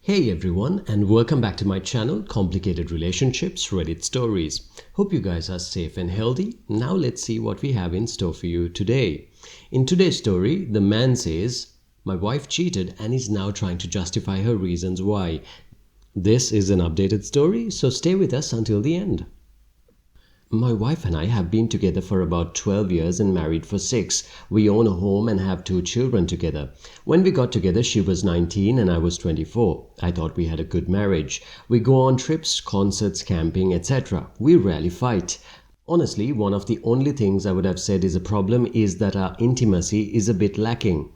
Hey everyone, and welcome back to my channel, Complicated Relationships Reddit Stories. Hope you guys are safe and healthy. Now let's see what we have in store for you today. In today's story, the man says, "My wife cheated and is now trying to justify her reasons why." This is an updated story, so stay with us until the end. My wife and I have been together for about 12 years and married for 6. We own a home and have 2 children together. When we got together, she was 19 and I was 24. I thought we had a good marriage. We go on trips, concerts, camping, etc. We rarely fight. Honestly, one of the only things I would have said is a problem is that our intimacy is a bit lacking.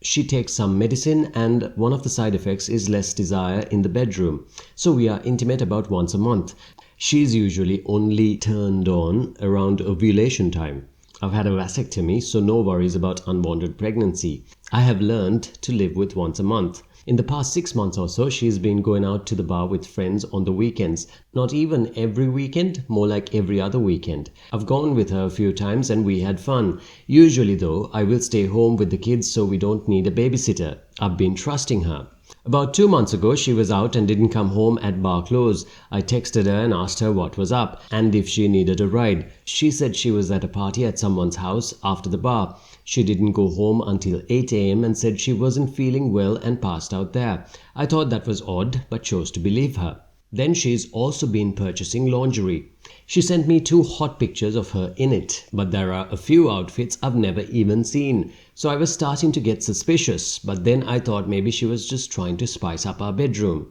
She takes some medicine and one of the side effects is less desire in the bedroom. So we are intimate about once a month. She's usually only turned on around ovulation time. I've had a vasectomy, so no worries about unwanted pregnancy. I have learned to live with once a month. In the past 6 months or so, she's been going out to the bar with friends on the weekends. Not even every weekend, more like every other weekend. I've gone with her a few times and we had fun. Usually though, I will stay home with the kids so we don't need a babysitter. I've been trusting her. About 2 months ago, she was out and didn't come home at bar close. I texted her and asked her what was up and if she needed a ride. She said she was at a party at someone's house after the bar. She didn't go home until 8 a.m. and said she wasn't feeling well and passed out there. I thought that was odd, but chose to believe her. Then she's also been purchasing lingerie. She sent me 2 hot pictures of her in it, but there are a few outfits I've never even seen. So I was starting to get suspicious, but then I thought maybe she was just trying to spice up our bedroom.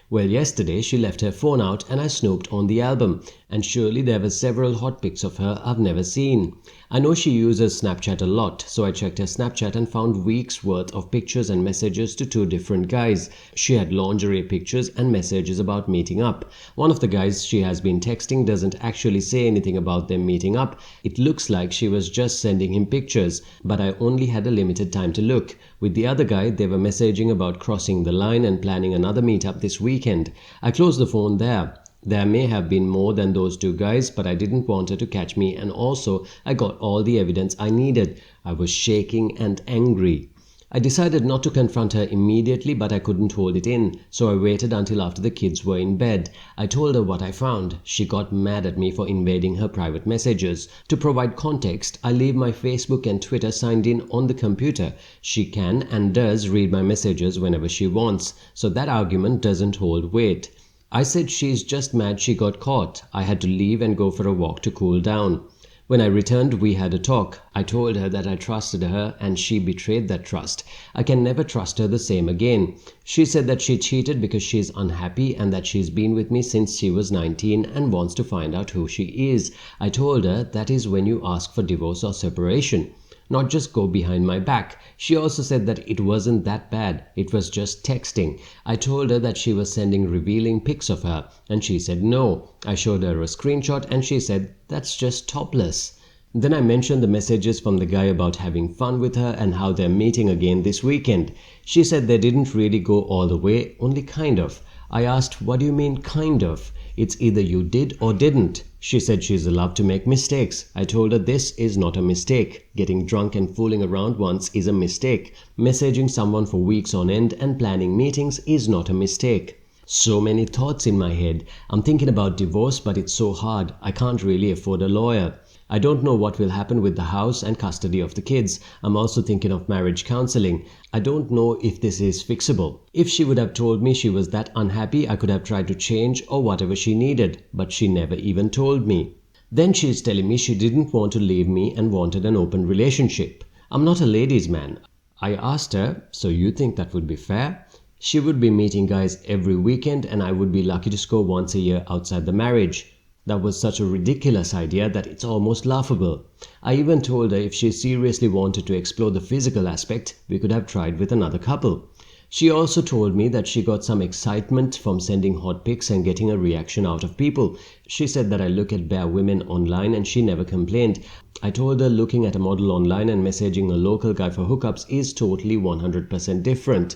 Well, yesterday she left her phone out and I snooped on the album, and surely there were several hot pics of her I've never seen. I know she uses Snapchat a lot, so I checked her Snapchat and found weeks worth of pictures and messages to 2 different guys. She had lingerie pictures and messages about meeting up. One of the guys she has been texting doesn't actually say anything about them meeting up. It looks like she was just sending him pictures, but I only had a limited time to look. With the other guy, they were messaging about crossing the line and planning another meetup this weekend. I closed the phone there. There may have been more than those 2 guys, but I didn't want her to catch me, and also I got all the evidence I needed. I was shaking and angry. I decided not to confront her immediately, but I couldn't hold it in, so I waited until after the kids were in bed. I told her what I found. She got mad at me for invading her private messages. To provide context, I leave my Facebook and Twitter signed in on the computer. She can and does read my messages whenever she wants, so that argument doesn't hold weight. I said she's just mad she got caught. I had to leave and go for a walk to cool down. When I returned, we had a talk. I told her that I trusted her and she betrayed that trust. I can never trust her the same again. She said that she cheated because she's unhappy and that she's been with me since she was 19 and wants to find out who she is. I told her that is when you ask for divorce or separation, not just go behind my back. She also said that it wasn't that bad, it was just texting. I told her that she was sending revealing pics of her, and she said no. I showed her a screenshot and she said that's just topless. Then I mentioned the messages from the guy about having fun with her and how they're meeting again this weekend. She said they didn't really go all the way, only kind of. I asked, what do you mean kind of? It's either you did or didn't. She said she's allowed to make mistakes. I told her this is not a mistake. Getting drunk and fooling around once is a mistake. Messaging someone for weeks on end and planning meetings is not a mistake. So many thoughts in my head. I'm thinking about divorce, but it's so hard. I can't really afford a lawyer. I don't know what will happen with the house and custody of the kids. I'm also thinking of marriage counseling. I don't know if this is fixable. If she would have told me she was that unhappy, I could have tried to change or whatever she needed, but she never even told me. Then she's telling me she didn't want to leave me and wanted an open relationship. I'm not a ladies' man. I asked her, so you think that would be fair? She would be meeting guys every weekend and I would be lucky to score once a year outside the marriage. That was such a ridiculous idea that it's almost laughable. I even told her if she seriously wanted to explore the physical aspect, we could have tried with another couple. She also told me that she got some excitement from sending hot pics and getting a reaction out of people. She said that I look at bare women online and she never complained. I told her looking at a model online and messaging a local guy for hookups is totally 100% different.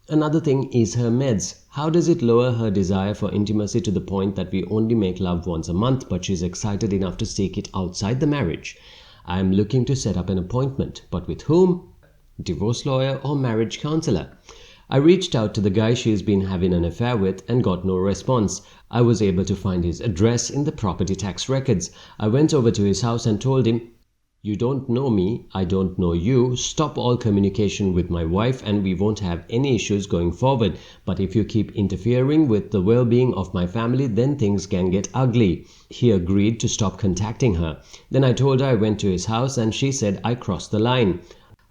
Another thing is her meds. How does it lower her desire for intimacy to the point that we only make love once a month, but she's excited enough to seek it outside the marriage? I am looking to set up an appointment, but with whom? Divorce lawyer or marriage counselor? I reached out to the guy she's been having an affair with and got no response. I was able to find his address in the property tax records. I went over to his house and told him, "You don't know me, I don't know you. Stop all communication with my wife and we won't have any issues going forward. But if you keep interfering with the well-being of my family, then things can get ugly." He agreed to stop contacting her. Then I told her I went to his house and she said I crossed the line.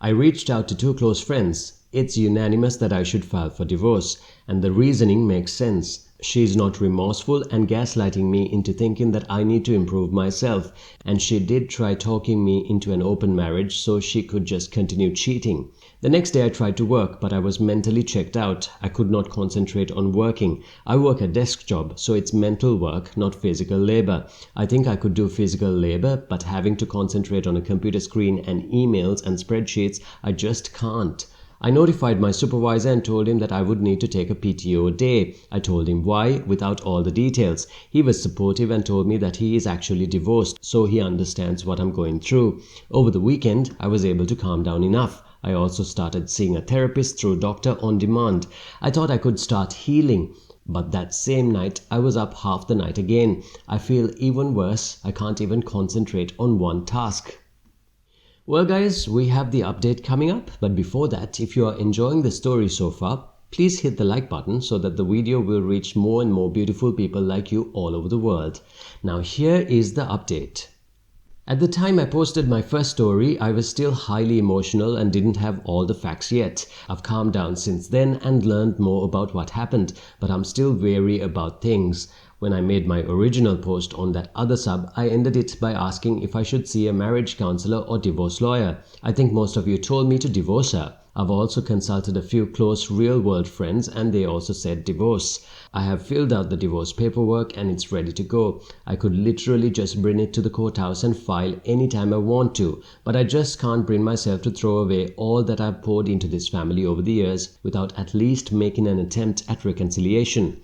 I reached out to 2 close friends. It's unanimous that I should file for divorce, and the reasoning makes sense. She's not remorseful and gaslighting me into thinking that I need to improve myself, and she did try talking me into an open marriage so she could just continue cheating. The next day I tried to work, but I was mentally checked out. I could not concentrate on working. I work a desk job, so it's mental work, not physical labor. I think I could do physical labor, but having to concentrate on a computer screen and emails and spreadsheets, I just can't. I notified my supervisor and told him that I would need to take a PTO day. I told him why, without all the details. He was supportive and told me that he is actually divorced, so he understands what I'm going through. Over the weekend, I was able to calm down enough. I also started seeing a therapist through Doctor on Demand. I thought I could start healing. But that same night, I was up half the night again. I feel even worse. I can't even concentrate on one task. Well guys, we have the update coming up, but before that, if you are enjoying the story so far, please hit the like button so that the video will reach more and more beautiful people like you all over the world. Now here is the update. At the time I posted my first story, I was still highly emotional and didn't have all the facts yet. I've calmed down since then and learned more about what happened, but I'm still wary about things. When I made my original post on that other sub, I ended it by asking if I should see a marriage counselor or divorce lawyer. I think most of you told me to divorce her. I've also consulted a few close real-world friends and they also said divorce. I have filled out the divorce paperwork and it's ready to go. I could literally just bring it to the courthouse and file anytime I want to, but I just can't bring myself to throw away all that I've poured into this family over the years without at least making an attempt at reconciliation.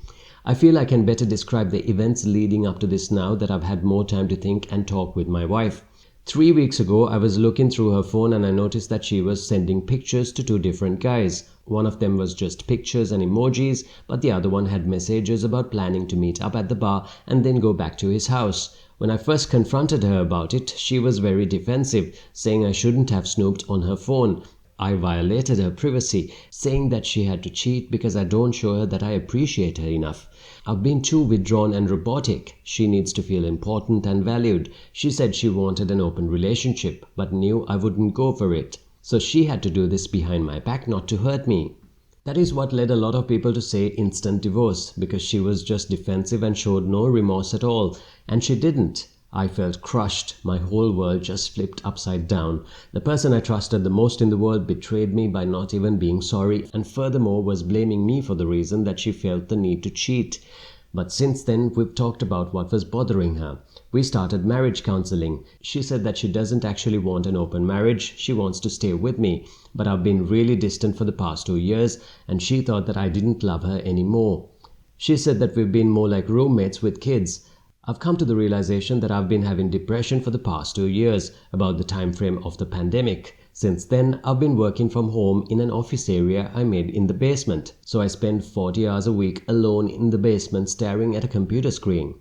I feel I can better describe the events leading up to this now that I've had more time to think and talk with my wife. 3 weeks ago, I was looking through her phone and I noticed that she was sending pictures to 2 different guys. One of them was just pictures and emojis, but the other one had messages about planning to meet up at the bar and then go back to his house. When I first confronted her about it, she was very defensive, saying I shouldn't have snooped on her phone. I violated her privacy, saying that she had to cheat because I don't show her that I appreciate her enough. I've been too withdrawn and robotic. She needs to feel important and valued. She said she wanted an open relationship, but knew I wouldn't go for it. So she had to do this behind my back not to hurt me. That is what led a lot of people to say instant divorce, because she was just defensive and showed no remorse at all. And she didn't. I felt crushed. My whole world just flipped upside down. The person I trusted the most in the world betrayed me by not even being sorry, and furthermore was blaming me for the reason that she felt the need to cheat. But since then, we've talked about what was bothering her. We started marriage counseling. She said that she doesn't actually want an open marriage. She wants to stay with me. But I've been really distant for the past 2 years, and she thought that I didn't love her anymore. She said that we've been more like roommates with kids. I've come to the realization that I've been having depression for the past 2 years, about the time frame of the pandemic. Since then, I've been working from home in an office area I made in the basement, so I spend 40 hours a week alone in the basement staring at a computer screen.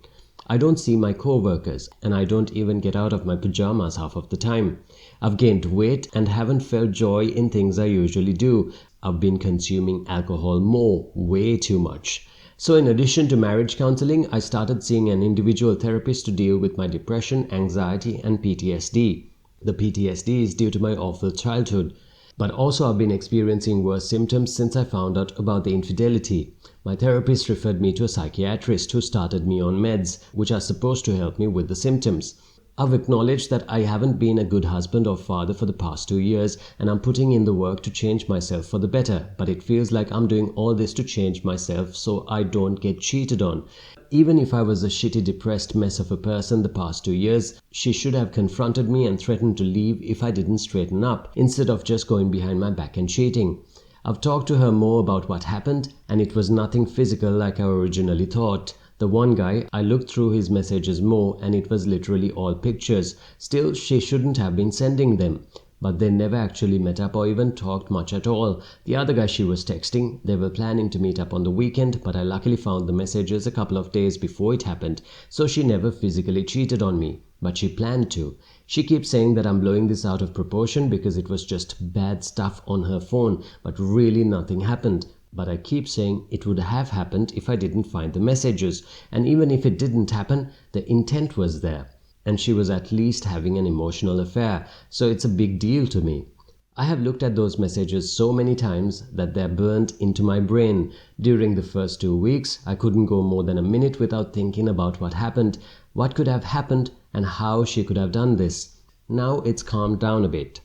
I don't see my co-workers, and I don't even get out of my pajamas half of the time. I've gained weight and haven't felt joy in things I usually do. I've been consuming alcohol more, way too much. So in addition to marriage counseling, I started seeing an individual therapist to deal with my depression, anxiety, and PTSD. The PTSD is due to my awful childhood. But also I've been experiencing worse symptoms since I found out about the infidelity. My therapist referred me to a psychiatrist who started me on meds, which are supposed to help me with the symptoms. I've acknowledged that I haven't been a good husband or father for the past 2 years, and I'm putting in the work to change myself for the better, but it feels like I'm doing all this to change myself so I don't get cheated on. Even if I was a shitty, depressed mess of a person the past 2 years, she should have confronted me and threatened to leave if I didn't straighten up, instead of just going behind my back and cheating. I've talked to her more about what happened, and it was nothing physical like I originally thought. The one guy, I looked through his messages more and it was literally all pictures. Still, she shouldn't have been sending them. but they never actually met up or even talked much at all. The other guy she was texting, they were planning to meet up on the weekend, but I luckily found the messages a couple of days before it happened, so she never physically cheated on me, but she planned to. She keeps saying that I'm blowing this out of proportion because it was just bad stuff on her phone, but really nothing happened. But I keep saying it would have happened if I didn't find the messages, and even if it didn't happen, the intent was there. And she was at least having an emotional affair, so it's a big deal to me. I have looked at those messages so many times that they're burnt into my brain. During the first 2 weeks, I couldn't go more than a minute without thinking about what happened, what could have happened, and how she could have done this. Now it's calmed down a bit.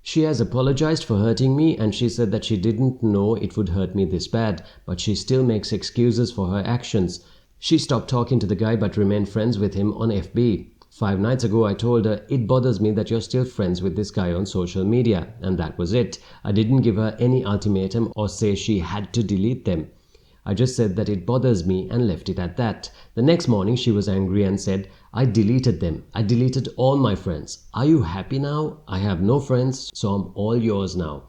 She has apologized for hurting me, and she said that she didn't know it would hurt me this bad, but she still makes excuses for her actions. She stopped talking to the guy but remained friends with him on FB. 5 nights ago, I told her, it bothers me that you're still friends with this guy on social media, and that was it. I didn't give her any ultimatum or say she had to delete them. I just said that it bothers me and left it at that. The next morning, she was angry and said, I deleted them. I deleted all my friends. Are you happy now? I have no friends, so I'm all yours now.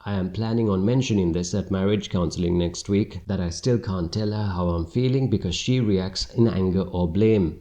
I am planning on mentioning this at marriage counseling next week, that I still can't tell her how I'm feeling because she reacts in anger or blame.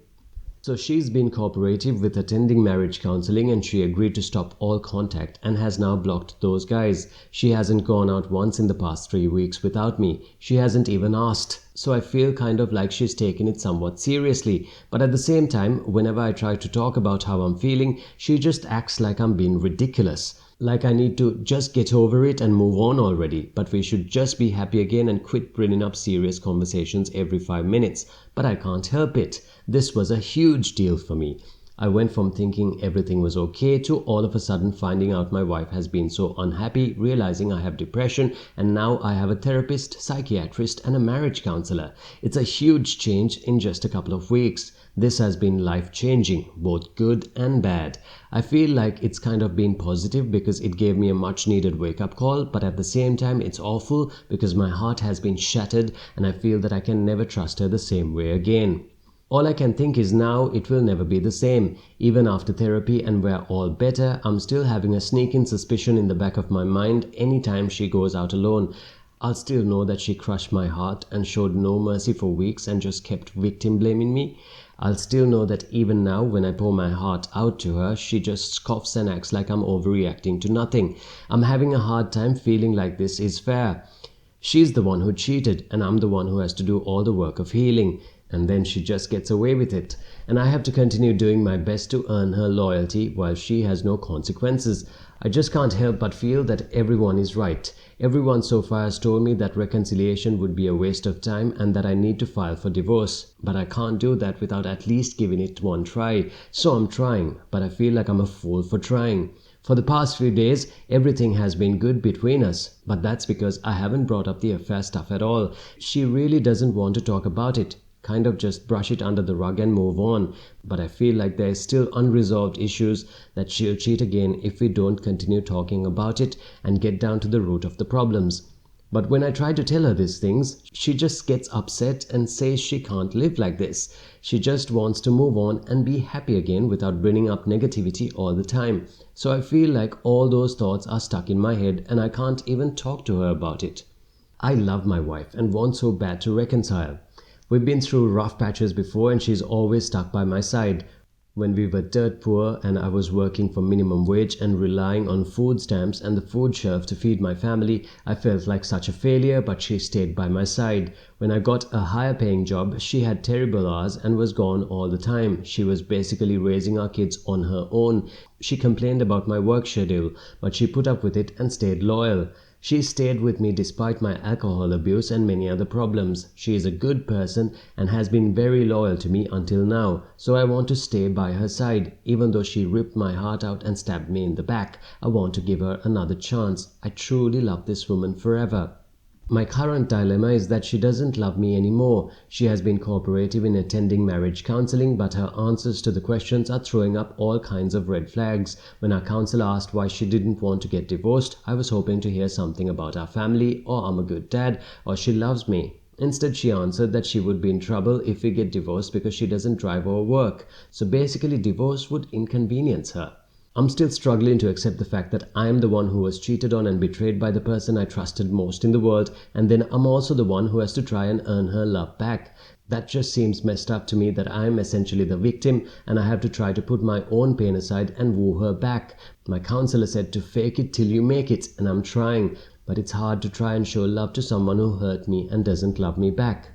So she's been cooperative with attending marriage counseling, and she agreed to stop all contact and has now blocked those guys. She hasn't gone out once in the past 3 weeks without me. She hasn't even asked. So I feel kind of like she's taken it somewhat seriously. But at the same time, whenever I try to talk about how I'm feeling, she just acts like I'm being ridiculous. Like I need to just get over it and move on already, but we should just be happy again and quit bringing up serious conversations every 5 minutes. But I can't help it. This was a huge deal for me. I went from thinking everything was okay to all of a sudden finding out my wife has been so unhappy, realizing I have depression, and now I have a therapist, psychiatrist, and a marriage counselor. It's a huge change in just a couple of weeks. This has been life-changing, both good and bad. I feel like it's kind of been positive because it gave me a much-needed wake-up call, but at the same time it's awful because my heart has been shattered and I feel that I can never trust her the same way again. All I can think is now it will never be the same. Even after therapy and we're all better, I'm still having a sneaking suspicion in the back of my mind anytime she goes out alone. I'll still know that she crushed my heart and showed no mercy for weeks and just kept victim blaming me. I'll still know that even now when I pour my heart out to her, she just scoffs and acts like I'm overreacting to nothing. I'm having a hard time feeling like this is fair. She's the one who cheated and I'm the one who has to do all the work of healing. And then she just gets away with it. And I have to continue doing my best to earn her loyalty while she has no consequences. I just can't help but feel that everyone is right. Everyone so far has told me that reconciliation would be a waste of time and that I need to file for divorce. But I can't do that without at least giving it one try. So I'm trying, but I feel like I'm a fool for trying. For the past few days, everything has been good between us, but that's because I haven't brought up the affair stuff at all. She really doesn't want to talk about it. Kind of just brush it under the rug and move on. But I feel like there is still unresolved issues that she'll cheat again if we don't continue talking about it and get down to the root of the problems. But when I try to tell her these things, she just gets upset and says she can't live like this. She just wants to move on and be happy again without bringing up negativity all the time. So I feel like all those thoughts are stuck in my head and I can't even talk to her about it. I love my wife and want so bad to reconcile. We've been through rough patches before and she's always stuck by my side. When we were dirt poor and I was working for minimum wage and relying on food stamps and the food shelf to feed my family, I felt like such a failure, but she stayed by my side. When I got a higher paying job, she had terrible hours and was gone all the time. She was basically raising our kids on her own. She complained about my work schedule, but she put up with it and stayed loyal. She stayed with me despite my alcohol abuse and many other problems. She is a good person and has been very loyal to me until now, so I want to stay by her side. Even though she ripped my heart out and stabbed me in the back, I want to give her another chance. I truly love this woman forever. My current dilemma is that she doesn't love me anymore. She has been cooperative in attending marriage counseling, but her answers to the questions are throwing up all kinds of red flags. When our counselor asked why she didn't want to get divorced, I was hoping to hear something about our family, or I'm a good dad, or she loves me. Instead, she answered that she would be in trouble if we get divorced because she doesn't drive or work. So basically, divorce would inconvenience her. I'm still struggling to accept the fact that I'm the one who was cheated on and betrayed by the person I trusted most in the world, and then I'm also the one who has to try and earn her love back. That just seems messed up to me, that I'm essentially the victim and I have to try to put my own pain aside and woo her back. My counselor said to fake it till you make it, and I'm trying, but it's hard to try and show love to someone who hurt me and doesn't love me back.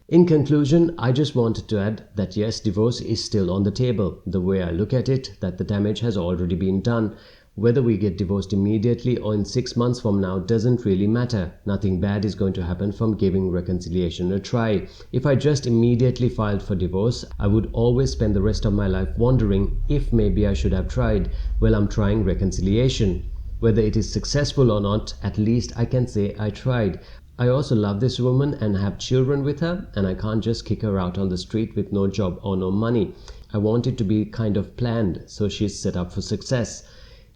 In conclusion, I just wanted to add that yes, divorce is still on the table. The way I look at it, that the damage has already been done. Whether we get divorced immediately or in 6 months from now doesn't really matter. Nothing bad is going to happen from giving reconciliation a try. If I just immediately filed for divorce, I would always spend the rest of my life wondering if maybe I should have tried. Well, I'm trying reconciliation. Whether it is successful or not, at least I can say I tried. I also love this woman and have children with her, and I can't just kick her out on the street with no job or no money. I want it to be kind of planned, so she's set up for success.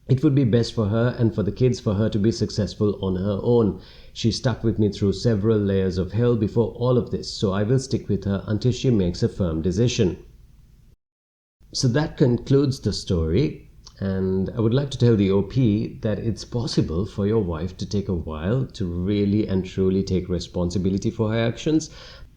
It would be best for her and for the kids for her to be successful on her own. She stuck with me through several layers of hell before all of this, so I will stick with her until she makes a firm decision. So that concludes the story. And I would like to tell the OP that it's possible for your wife to take a while to really and truly take responsibility for her actions,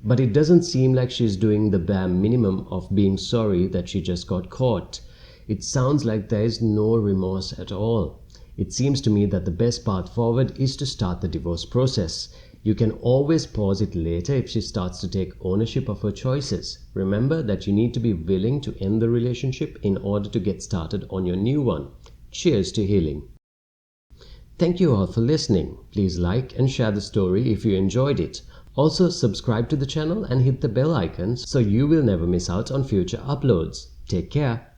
but it doesn't seem like she's doing the bare minimum of being sorry that she just got caught. It sounds like there is no remorse at all. It seems to me that the best path forward is to start the divorce process. You can always pause it later if she starts to take ownership of her choices. Remember that you need to be willing to end the relationship in order to get started on your new one. Cheers to healing. Thank you all for listening. Please like and share the story if you enjoyed it. Also, subscribe to the channel and hit the bell icon so you will never miss out on future uploads. Take care.